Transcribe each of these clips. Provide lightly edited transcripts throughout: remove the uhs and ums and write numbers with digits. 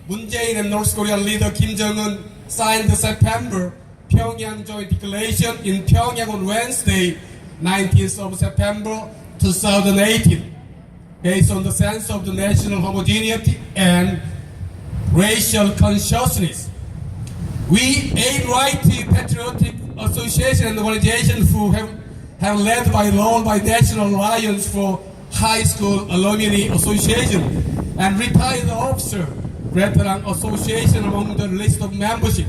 Moon Jae-in and North Korean leader Kim Jong-un signed the September Pyongyang Joint Declaration in Pyongyang on Wednesday, 19th of September 2018, based on the sense of the national homogeneity and racial consciousness. We, a right patriotic association and organization who have led by law by National Alliance for High School Alumni Association and Retired Officer Veteran Association among the list of membership,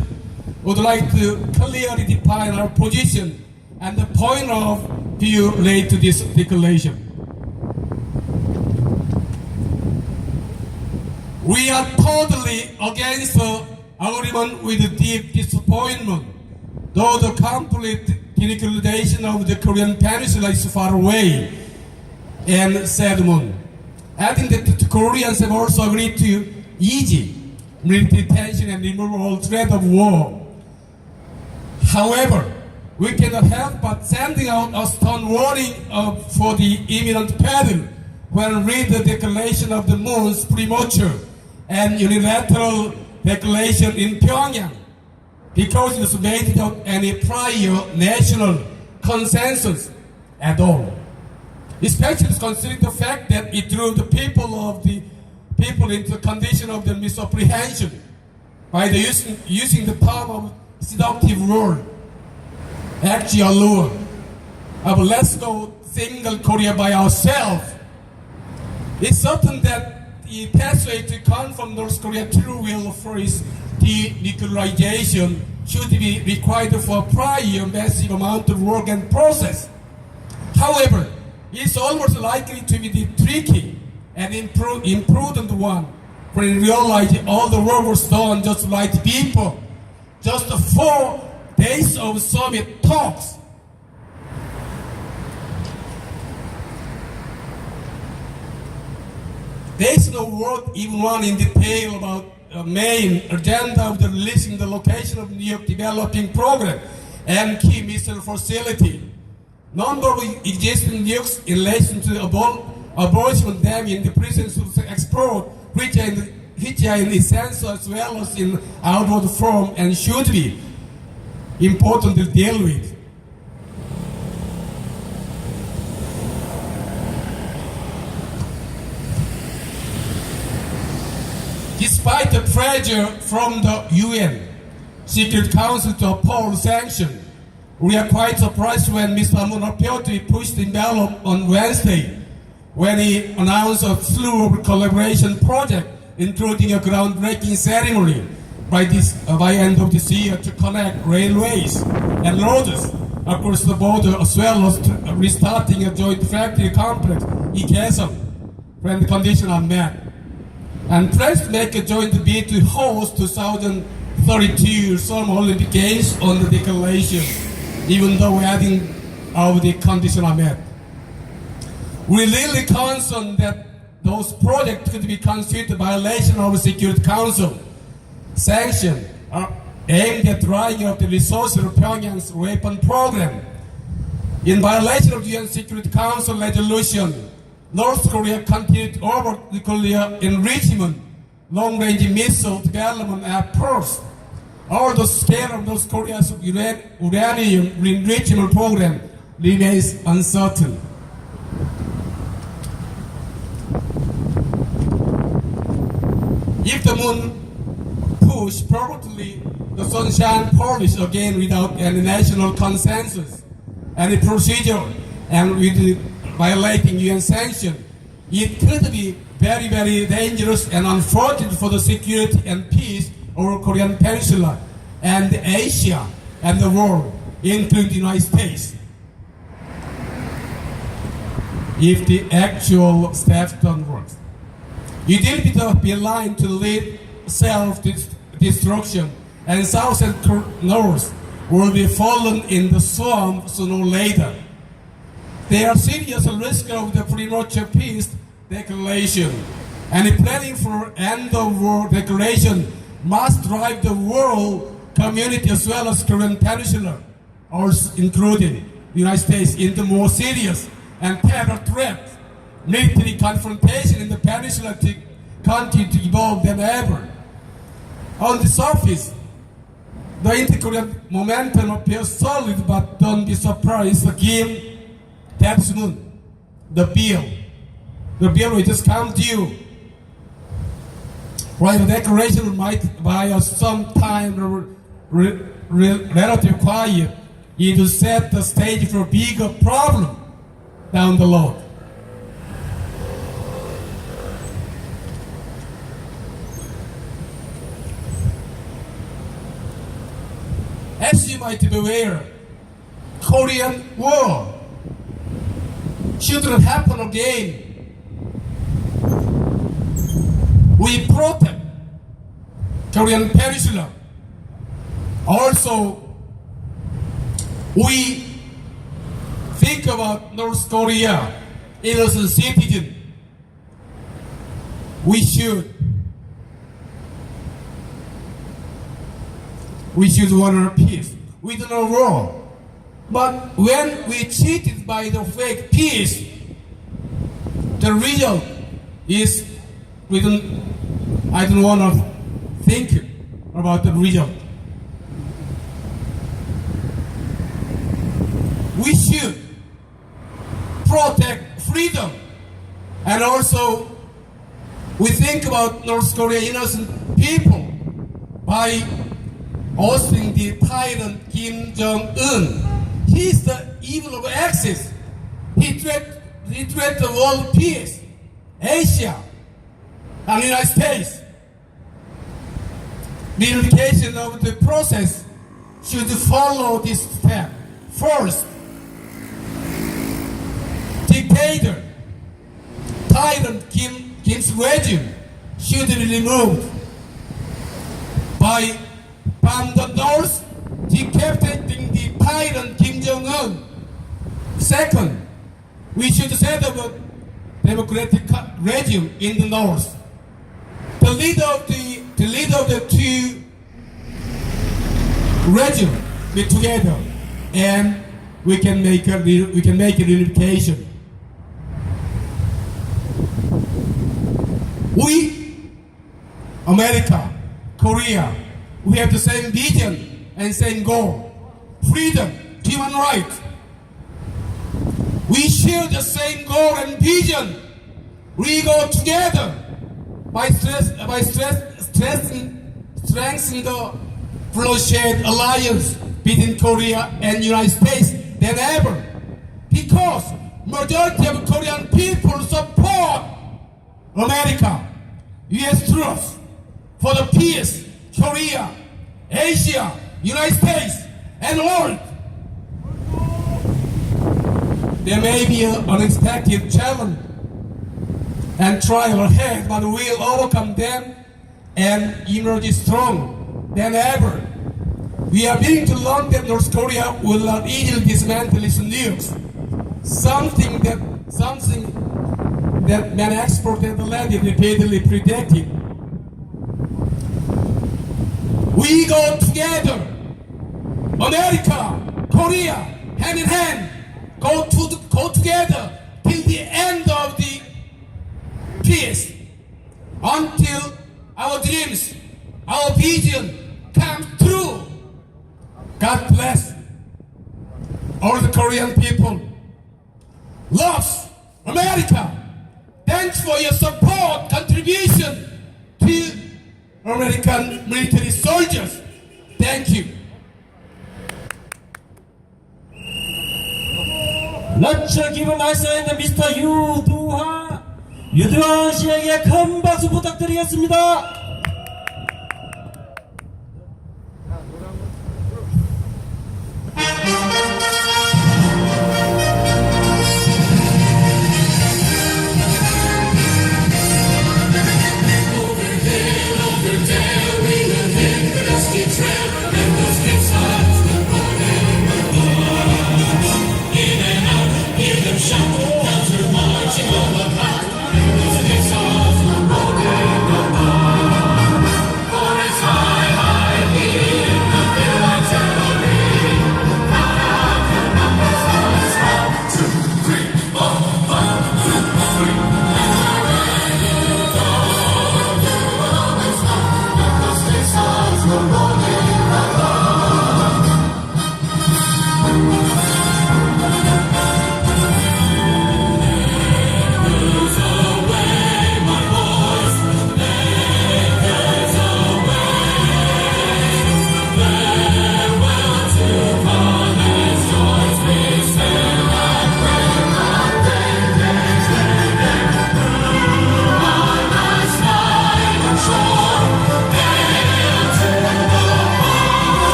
would like to clearly define our position and the point of view related to this declaration. We are totally against the agreement with deep disappointment, though the complete denuclearization of the Korean Peninsula is far away, and said Moon, adding that the Koreans have also agreed to ease military tension and remove all threat of war. However, we cannot help but sending out a stern warning for the imminent peril when read the declaration of the Moon's premature and unilateral declaration in Pyongyang, because it is made without any prior national consensus at all. Especially considering the fact that it threw the people into the condition of the misapprehension by using the term of seductive word, actually allure, of let's go single Korea by ourselves. It's certain that the pathway to confirm North Korea's true will for its denuclearization should be required for a prior massive amount of work and process. However, it's almost likely to be the tricky and imprudent one, when in reality all the work was done just like before, just 4 days of summit talks. There is no word even one in detail about the main agenda of the releasing the location of New York developing program and key missile facility. Number of existing nukes in relation to the abolishment dam in the presence of the export, which are in essence as well as in outward form and should be important to deal with. Despite the pressure from the UN Security Council to oppose sanctions, we are quite surprised when Mr. Moon appeared to be pushed in envelope on Wednesday, when he announced a slew of collaboration projects, including a groundbreaking ceremony by end of this year to connect railways and roads across the border, as well as restarting a joint factory complex in Kaesong when the conditions are met. And plans to make a joint bid to host 2032 Summer Olympic Games on the declaration, even though adding of the conditions are met. We're really concerned that those projects could be constituted a violation of the Security Council sanctions are aimed at drying up the resources of Pyongyang's weapon program. In violation of the UN Security Council resolution, North Korea continued over nuclear enrichment, long-range missile development efforts. All the scale of North Korea's uranium enrichment program remains uncertain. If the Moon push probably the sunshine policy again without any national consensus, any procedure, and with violating UN sanctions, it could be very, very dangerous and unfortunate for the security and peace over Korean Peninsula and Asia and the world, including the United States, if the actual steps don't work. It will be aligned to lead self-destruction, and South and North will be fallen in the swamp sooner or later. There are serious risks of the premature peace declaration, and planning for end of war declaration must drive the world community as well as Korean Peninsula, also including the United States, into more serious and terror threat. Military confrontation in the peninsula to continue to evolve than ever. On the surface, the inter-Korean momentum appears solid, but don't be surprised again that soon. The bill will just come to you. While the declaration might buy us some time relative quiet, it will set the stage for a bigger problem down the road. As you might be aware, Korean War shouldn't happen again. We protect Korean Peninsula. Also, we think about North Korea, innocent citizen. We should want peace. We don't know war. But when we cheated by the fake peace, the result is I don't want to think about the result. We should protect freedom, and also we think about North Korea innocent people by hosting the tyrant Kim Jong-un. He's the evil of Axis. He threatened the world peace, Asia, and the United States. The unification of the process should follow this step. First, dictator, tyrant Kim's regime should be removed by from the north, decapitating the tyrant Kim Jong-un. Second, we should set up a democratic regime in the north. The leader of the two regimes be together, and we can make a unification. We, America, Korea, we have the same vision and same goal: freedom, human rights. We share the same goal and vision. We go together by strengthening the bloodshed alliance between Korea and United States than ever. Because majority of Korean people support America, U.S. troops for the peace, Korea, Asia, United States, and world. There may be an unexpected challenge and trial ahead, but we'll overcome them and emerge strong than ever. We are beginning to learn that North Korea will not easily dismantle its nukes, something that many experts have repeatedly predicted. We go together, America, Korea, hand in hand, go together till the end of the peace, until our dreams, our vision come true. God bless all the Korean people. Loves America. Thanks for your support, contribution to American military soldiers. Thank you. Let's give a nice hand to Mr. 유두환 씨에게 큰 박수 부탁드리겠습니다.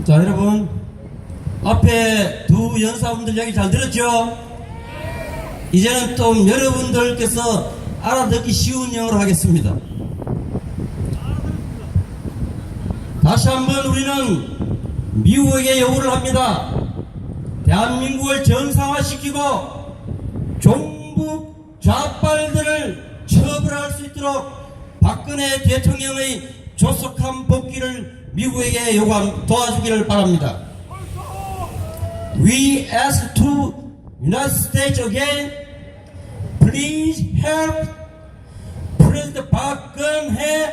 자, 여러분, 앞에 두 연사분들 얘기 잘 들었죠? 이제는 좀 여러분들께서 알아듣기 쉬운 영어로 하겠습니다. 다시 한번 우리는 미국에게 요구를 합니다. 대한민국을 정상화시키고 종북 좌빨들을 처벌할 수 있도록 박근혜 대통령의 조속한 복귀를 미국에게 도와주기를 바랍니다. We ask to United States again, please help President Park Geun-hye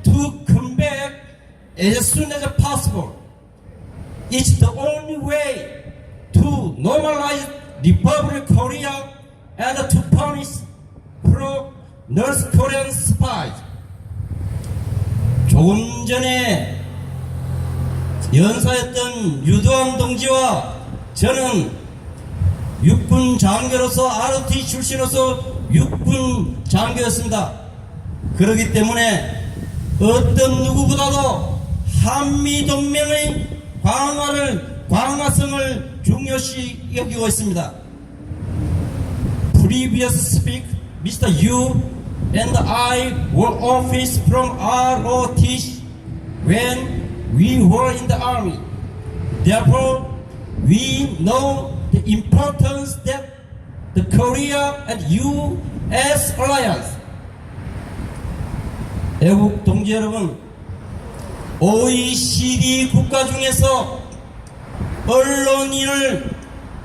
to come back as soon as possible. It's the only way to normalize Republic Korea and to punish pro-North Korean spies. 조금 전에 연사했던 유도환 동지와 저는 육군 장교로서 ROT 출신으로서 육군 장교였습니다. 그렇기 때문에 어떤 누구보다도 한미동맹의 강화성을 중요시 여기고 있습니다. Previous speaker, Mr. Yu and I were officers from ROT when we were in the army. Therefore, we know the importance that the Korea and U.S. alliance. 애국 동지 여러분, OECD 국가 중에서 언론인을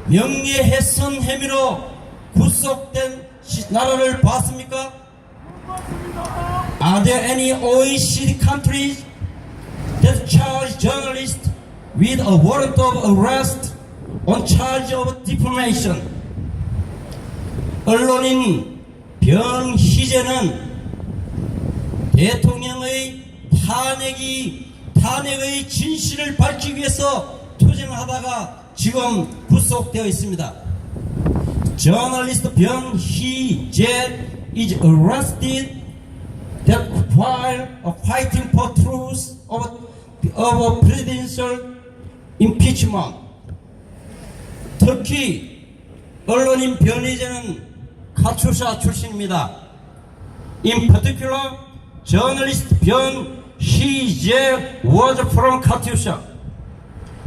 명예훼손 혐의로 구속된 나라를 봤습니까? Are there any OECD countries that charge journalists with a warrant of arrest on charge of defamation? 언론인 변희재는 대통령의 탄핵의 진실을 밝히기 위해서 투쟁하다가 지금 구속되어 있습니다. Journalist 변희재 is arrested that while fighting for truth of presidential impeachment. 특히 언론인 변희재는 카투샤 출신입니다. In particular, journalist 변희재 was from Katyusha.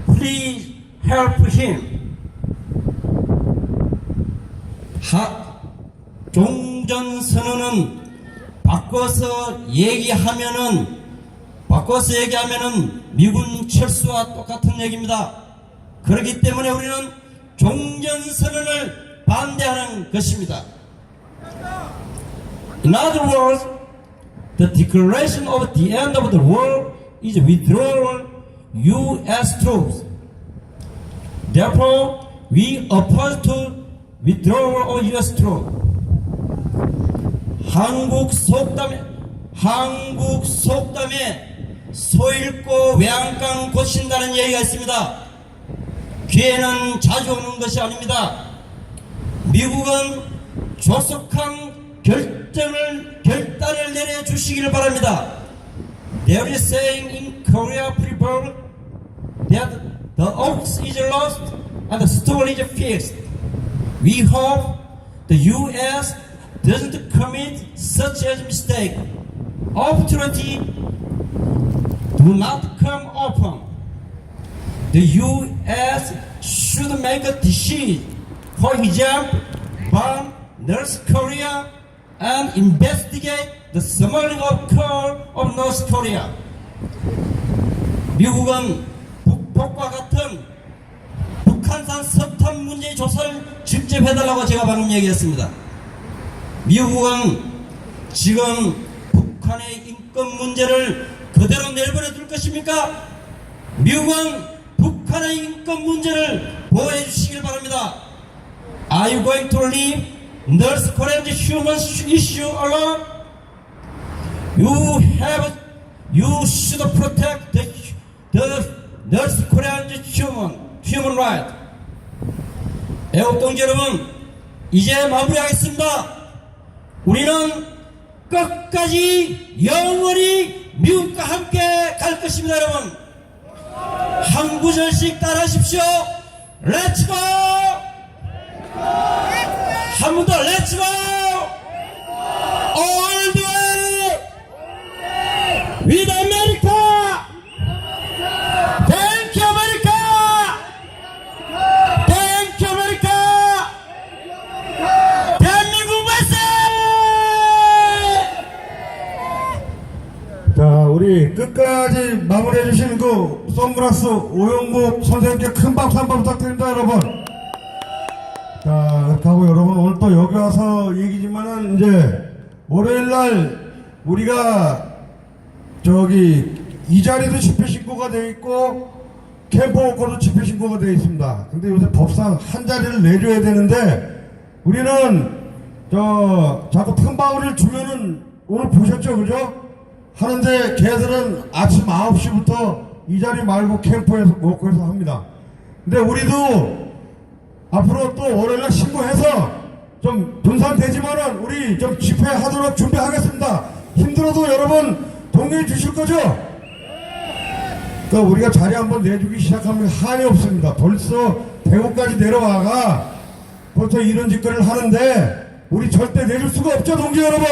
Please help him. 종전선언은 바꿔서 얘기하면은 미군 철수와 똑같은 얘기입니다. 그렇기 때문에 우리는 종전선언을 반대하는 것입니다. In other words, the declaration of the end of the war is withdrawal U.S. troops. Therefore, we oppose to withdrawal of U.S. troops. 한국 속담에 소 잃고 외양간 고친다는 얘기가 있습니다. 기회는 자주 오는 것이 아닙니다. 미국은 조속한 결단을 내려주시기를 바랍니다. There is saying in Korea proverb that the ox is lost and the stone is fixed. We hope the U.S. doesn't commit such a mistake. Opportunity do not come open. The U.S. should make a decision. For example, bomb North Korea and investigate the smuggling of coal of North Korea. 미국은 북폭과 같은 북한산 석탄 문제 조사를 직접 해달라고 제가 방금 얘기했습니다. 미국은 지금 북한의 인권 문제를 그대로 내버려 둘 것입니까? 미국은 북한의 인권 문제를 보호해 주시길 바랍니다. Are you going to leave North Korea's human issue alone? You should protect the North Korea's human right. 애국 동지 여러분, 이제 마무리하겠습니다. 우리는 끝까지 영원히 미국과 함께 갈 것입니다, 여러분. 한 구절씩 따라하십시오. 렛츠고! 한 번 더 렛츠고! All the way with America! Thank you, America! Thank you, America! 대한민국 만세! 자, 우리 끝까지 마무리해 주신 그 선글라스 오영국 선생님께 큰 박수 한번 부탁드립니다, 여러분. 자, 그렇게 하고 여러분 오늘 또 여기 와서 얘기지만은 이제 월요일날 우리가 저기 이 자리도 집회 신고가 되어 있고 캠프워커도 집회 신고가 되어 있습니다. 근데 요새 법상 한 자리를 내줘야 되는데 우리는 저 자꾸 틈바구니를 주면은 오늘 보셨죠, 그죠? 하는데 걔들은 아침 9시부터 이 자리 말고 캠프에서 워커에서 합니다. 근데 우리도 앞으로 또 월요일날 신고해서 좀 분산되지만은 우리 좀 집회하도록 준비하겠습니다. 힘들어도 여러분 동의해 주실 거죠? 그러니까 우리가 자리 한번 내주기 시작하면 한이 없습니다. 벌써 대구까지 내려와가 벌써 이런 짓거리를 하는데 우리 절대 내줄 수가 없죠, 동지 여러분.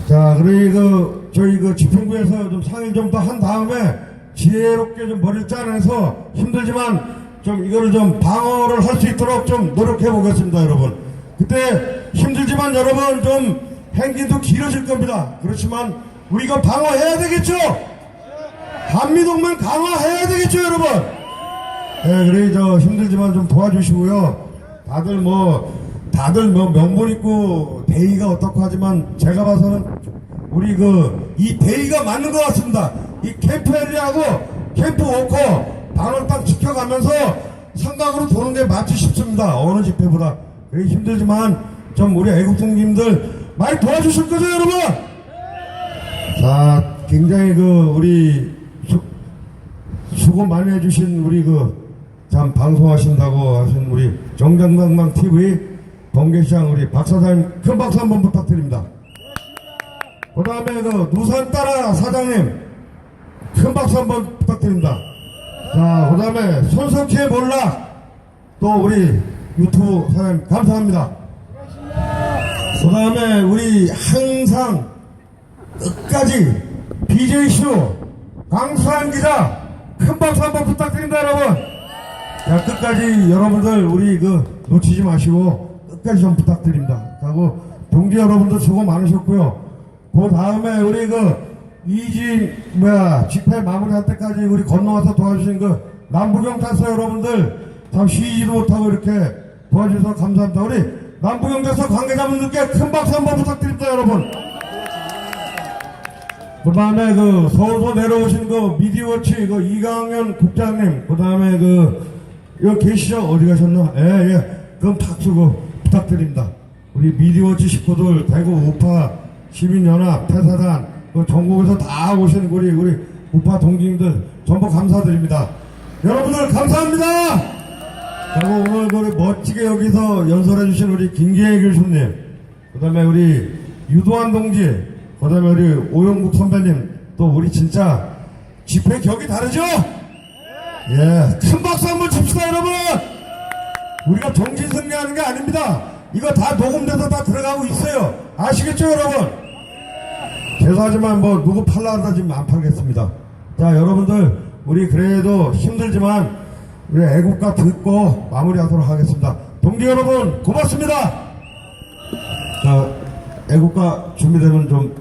자, 그리고 저희 그 집행부에서 좀 상의 좀 더 한 다음에 지혜롭게 좀 머리를 짜내서 힘들지만 좀 이거를 좀 방어를 할 수 있도록 좀 노력해 보겠습니다, 여러분. 그때 힘들지만 여러분 좀 행진도 길어질 겁니다. 그렇지만 우리가 방어해야 되겠죠? 한미동맹 강화해야 되겠죠, 여러분? 네, 그래, 힘들지만 좀 도와주시고요. 다들 뭐 명분 있고 대의가 어떻고 하지만 제가 봐서는 우리 이 대의가 맞는 것 같습니다. 이 캠프 에리하고 캠프 워커 방을 딱 지켜가면서 삼각으로 도는 게 맞지 싶습니다. 어느 집회보다. 그래 힘들지만 좀 우리 애국동님들 많이 도와주실 거죠, 여러분? 자, 굉장히 우리 수고 많이 해주신 우리 참 방송하신다고 하신 우리 정정당당 TV 번개시장 우리 박 사장님 큰 박수 한번 부탁드립니다. 그 다음에 누산 따라 사장님 큰 박수 한번 부탁드립니다. 자, 그 다음에 손석희의 몰락 또 우리 유튜브 사장님 감사합니다. 그 다음에 우리 항상 끝까지 BJ쇼 강수환 기자 큰 박수 한번 부탁드립니다, 여러분. 자, 끝까지 여러분들 우리 놓치지 마시고 끝까지 좀 부탁드립니다. 하고 동지 여러분들 수고 많으셨고요. 그 다음에 우리 집회 마무리할 때까지 우리 건너와서 도와주신 남부경찰서 여러분들 참 쉬지도 못하고 이렇게 도와주셔서 감사합니다. 우리 남부경찰서 관계자분들께 큰 박수 한번 부탁드립니다, 여러분. 그 다음에 서울서 내려오신 미디어워치 이강현 국장님, 그 다음에 여기 계시죠? 어디 가셨나? 예. 그럼 박수 부탁드립니다. 우리 미디어워치 식구들, 대구 우파 시민연합, 태사단, 전국에서 다 오신 우리 우파 동지님들 전부 감사드립니다. 여러분들 감사합니다. 그리고 오늘 멋지게 여기서 연설해주신 우리 김기혜 교수님, 그 다음에 우리 유도환 동지, 그 다음에 우리 오영국 선배님, 또 우리 진짜 집회 격이 다르죠? 예, 큰 박수 한번 칩시다, 여러분! 우리가 정신승리하는 게 아닙니다. 이거 다 녹음돼서 다 들어가고 있어요. 아시겠죠, 여러분? 죄송하지만 누구 팔라 한다 지금 안 팔겠습니다. 자, 여러분들 우리 그래도 힘들지만 우리 애국가 듣고 마무리하도록 하겠습니다. 동지 여러분 고맙습니다. 자, 애국가 준비되면 좀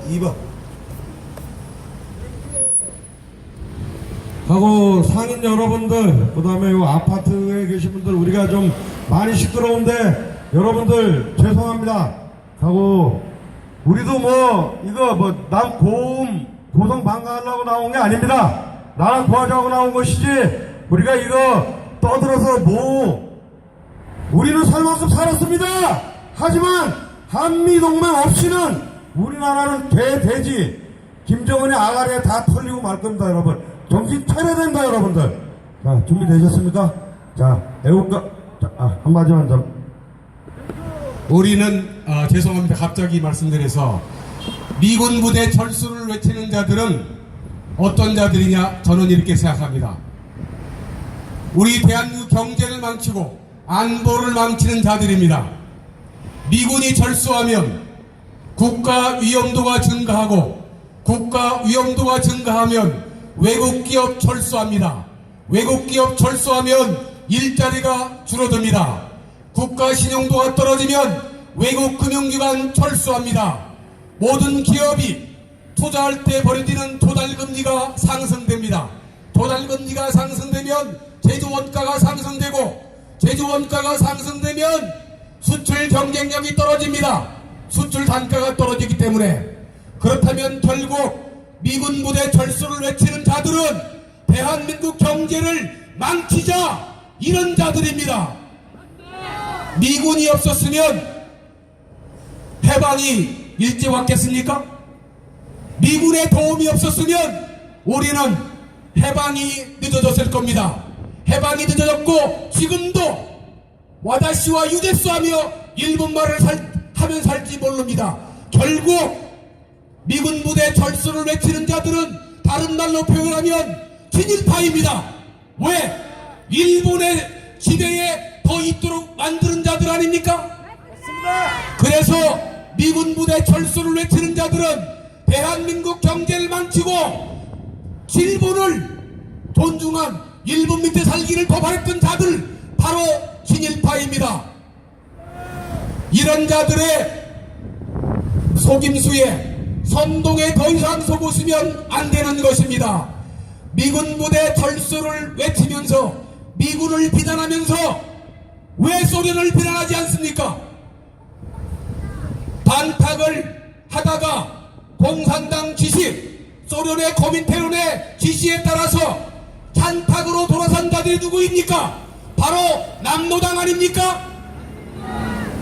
2번 하고 상인 여러분들, 그 다음에 요 아파트에 계신 분들 우리가 좀 많이 시끄러운데 여러분들 죄송합니다 하고 우리도 남 고성 방가하려고 나온 게 아닙니다. 나랑 도와주고 나온 것이지 우리가 이거 떠들어서 우리는 살 만큼 살았습니다. 하지만 한미동맹 없이는 우리나라는 돼지 김정은의 아가리에 다 털리고 말 겁니다, 여러분. 정신 차려야 된다, 여러분들. 자, 준비되셨습니까? 자, 애국가 한마디만 좀. 우리는 죄송합니다. 갑자기 말씀드려서 미군 부대 철수를 외치는 자들은 어떤 자들이냐? 저는 이렇게 생각합니다. 우리 대한민국 경제를 망치고 안보를 망치는 자들입니다. 미군이 절수하면 국가 위험도가 증가하고 국가 위험도가 증가하면 외국 기업 철수합니다. 외국 기업 철수하면 일자리가 줄어듭니다. 국가 신용도가 떨어지면 외국 금융기관 철수합니다. 모든 기업이 투자할 때 벌어지는 도달금리가 상승됩니다. 도달금리가 상승되면 제조원가가 상승되고 제조원가가 상승되면 수출 경쟁력이 떨어집니다. 수출 단가가 떨어지기 때문에 그렇다면 결국 미군 부대 철수를 외치는 자들은 대한민국 경제를 망치자 이런 자들입니다. 미군이 없었으면 해방이 일찍 왔겠습니까? 미군의 도움이 없었으면 우리는 해방이 늦어졌을 겁니다. 해방이 늦어졌고 지금도 와다시와 유데스 하며 일본 말을 하면 살지 모릅니다. 결국 미군 부대 철수를 외치는 자들은 다른 말로 표현하면 친일파입니다. 왜? 일본의 지배에 더 있도록 만드는 자들 아닙니까? 그래서 미군 부대 철수를 외치는 자들은 대한민국 경제를 망치고 일본을 존중한 일본 밑에 살기를 고발했던 자들 바로 친일파입니다. 이런 자들의 속임수에 선동에 더 이상 속으시면 안 되는 것입니다. 미군 부대 철수를 외치면서 미군을 비난하면서 왜 소련을 비난하지 않습니까? 반탁을 하다가 공산당 지시, 소련의 코민테론의 지시에 따라서 찬탁으로 돌아선 자들이 누구입니까? 바로 남노당 아닙니까?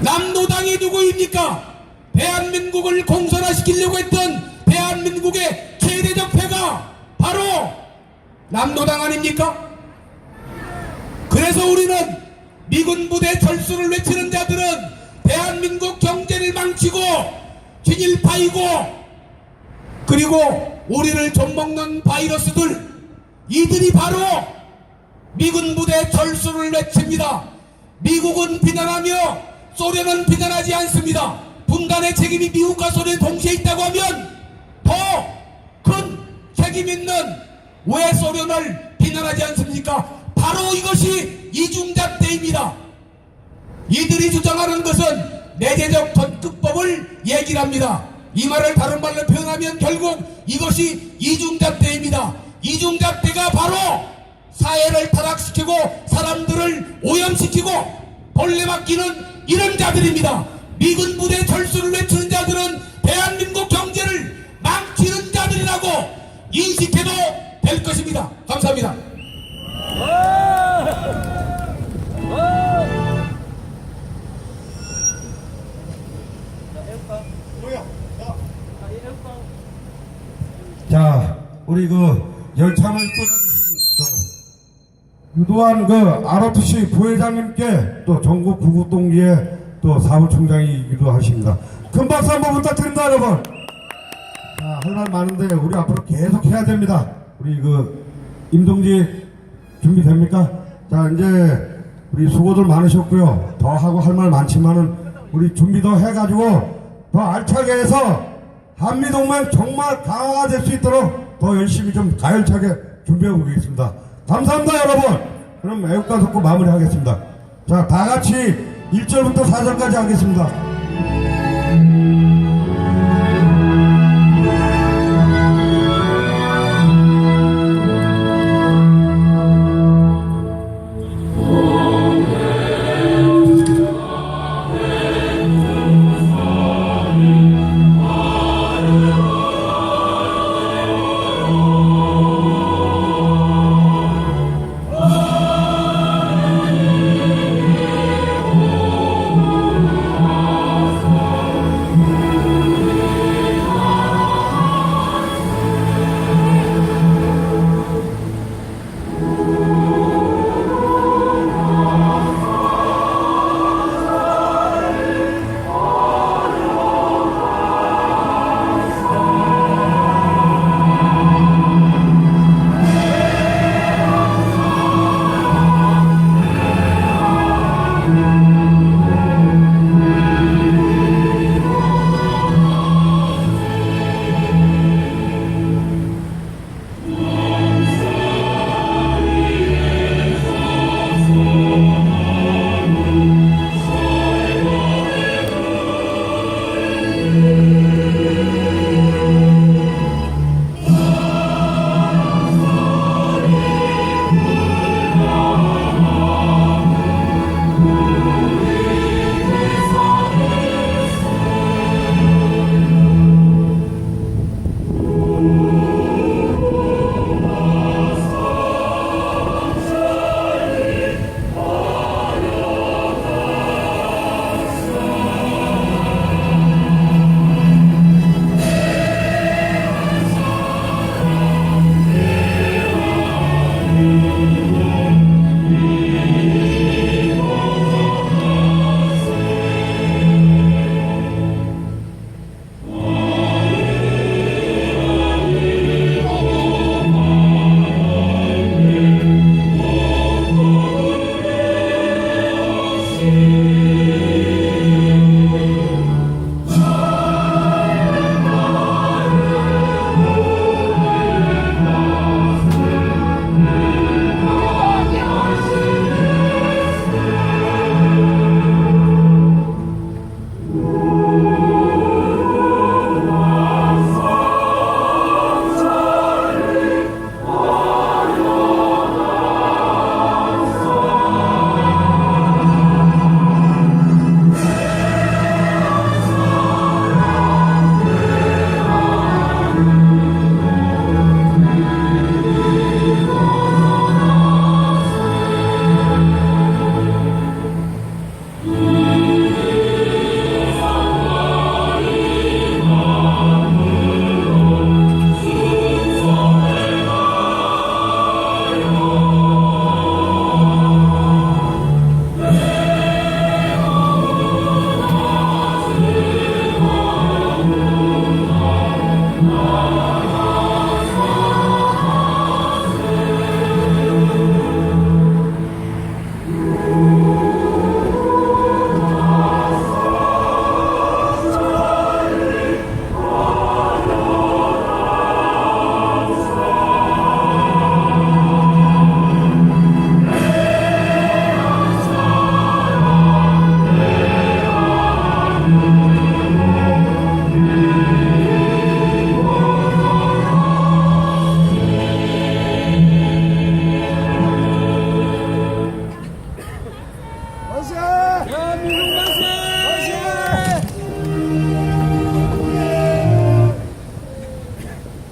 남노당이 누구입니까? 대한민국을 공산화시키려고 했던 대한민국의 최대적 패가 바로 남노당 아닙니까? 그래서 우리는 미군 부대 철수를 외치는 자들은 대한민국 경제를 망치고 친일파이고 그리고 우리를 좀먹는 바이러스들 이들이 바로 미군 부대 철수를 외칩니다. 미국은 비난하며 소련은 비난하지 않습니다. 분단의 책임이 미국과 소련에 동시에 있다고 하면 더 큰 책임 있는 왜 소련을 비난하지 않습니까? 바로 이것이 이중잣대입니다. 이들이 주장하는 것은 내재적 전극법을 얘기를 합니다. 이 말을 다른 말로 표현하면 결국 이것이 이중잣대입니다. 이중잣대가 바로 사회를 타락시키고 사람들을 오염시키고 벌레 맡기는 이런 자들입니다. 미군 부대 철수를 외치는 자들은 대한민국 경제를 망치는 자들이라고 인식해도 될 것입니다. 감사합니다. 자, 우리 열창을 쏟아주신 유도한 ROTC 부회장님께 또 전국 구국동기의 또 사무총장이기도 하십니다. 큰 박수 한번 부탁드립니다, 여러분. 자, 할 말 많은데 우리 앞으로 계속 해야 됩니다. 우리 임동지 준비됩니까? 자, 이제 우리 수고들 많으셨고요. 더 하고 할 말 많지만은 우리 준비 더 해가지고 더 알차게 해서 한미동맹 정말 강화가 될 수 있도록 더 열심히 좀 가열차게 준비해 보겠습니다. 감사합니다, 여러분. 그럼 애국가 듣고 마무리하겠습니다. 자, 다 같이 1절부터 4절까지 하겠습니다.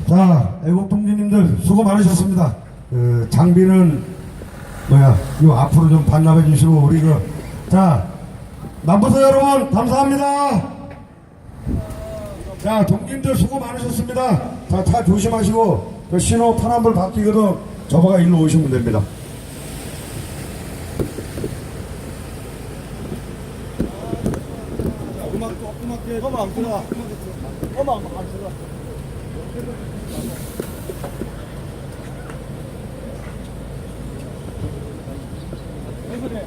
자, 애국 동지님들 수고 많으셨습니다. 장비는 요 앞으로 좀 반납해 주시고 우리 자, 남부서 여러분 감사합니다. 자, 동지님들 수고 많으셨습니다. 자, 차 조심하시고 신호 파란불 바뀌거든 저보가 일로 오시면 됩니다. 음악 안 들어가. 음악 안 들어가. 왜 그래?